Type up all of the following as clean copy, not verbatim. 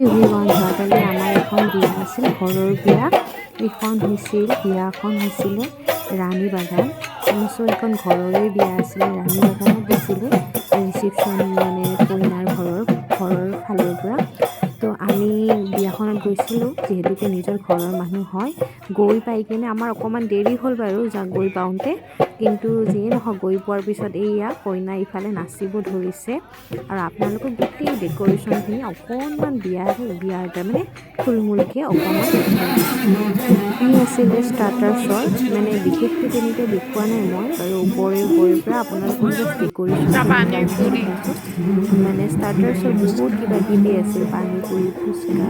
Everyone যোৱাকালি আমাৰ এখন বিয়া আছিল, ঘৰৰ বিয়া। বিয়াখন হৈছিলে ৰাণী বাগান। চ' এখন ঘৰৰে বিয়া আছিলে, ৰাণী বাগানত দিছিলে ৰিচিপশ্যন, মানে কইনাৰ ঘৰৰ ফালৰ পৰা। তো আমি বিয়াখনত গৈছিলোঁ, যিহেতুকে নিজৰ ঘৰৰ মানুহ হয়। গৈ পাই কিনে আমাৰ অকণমান দেৰি হ'ল বাৰু গৈ পাওঁতে, কিন্তু যিয়ে নহওক গৈ পোৱাৰ পিছত এইয়া কইনা ইফালে নাচিব ধৰিছে। আৰু আপোনালোকক গোটেই ডেক'ৰেশ্যনখিনি অকণমান বিয়াৰ তাৰমানে থুলমূলকৈ অকণমান ই আছিলে ষ্টাৰ্টাৰ্ছৰ, মানে বিশেষকৈ তেনেকৈ দেখুওৱা নাই মই বাৰু, ওপৰে পৰা আপোনালোকক জাষ্ট ডেক'ৰেশ্যনখিনিৰ কাৰণে দেখাইছোঁ। মানে ষ্টাৰ্টাৰ্ছৰ বহুত কিবা কিবি আছিল, পানী পুৰি, ফুচকা,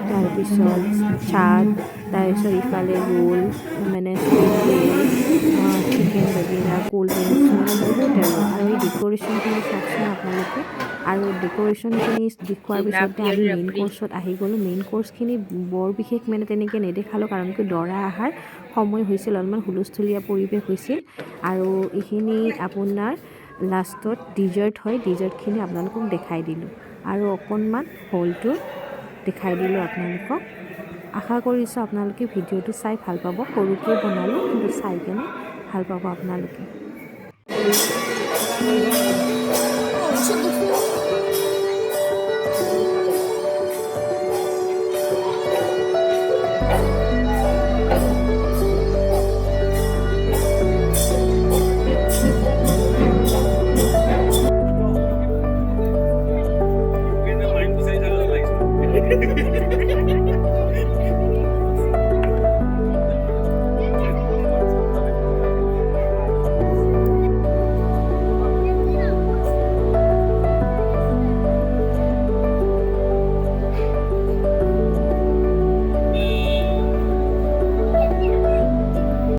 তাৰপিছত চাট, তাৰপিছত ইফালে ৰোল, মানে চুইট ৰোল, চিকেন বাগেৰা, ক'ল্ড ড্ৰিংকছ, মানে বহুত আৰু এই ডেক'ৰেশ্যনখিনি চাওকচোন আপোনালোকে। আৰু ডেক'ৰেশ্যনখিনি দেখুৱাৰ পিছতে আমি মেইন ক'ৰ্ছত আহি গ'লোঁ। মেইন ক'ৰ্ছখিনি বৰ বিশেষ মানে তেনেকৈ নেদেখালোঁ, কাৰণ কি দৰা অহাৰ সময় হৈছিল, অলপমান হুলস্থুলীয়া পৰিৱেশ হৈছিল। আৰু এইখিনি আপোনাৰ লাষ্টত ডিজাৰ্ট হয়, ডিজাৰ্টখিনি আপোনালোকক দেখাই দিলোঁ। আৰু অকণমান হলটো দেখাই দিলোঁ আপোনালোকক। আশা কৰিছোঁ আপোনালোকে ভিডিঅ'টো চাই ভাল পাব। সৰুকৈ বনালোঁ, কিন্তু চাই কেনে ভাল পাব আপোনালোকে।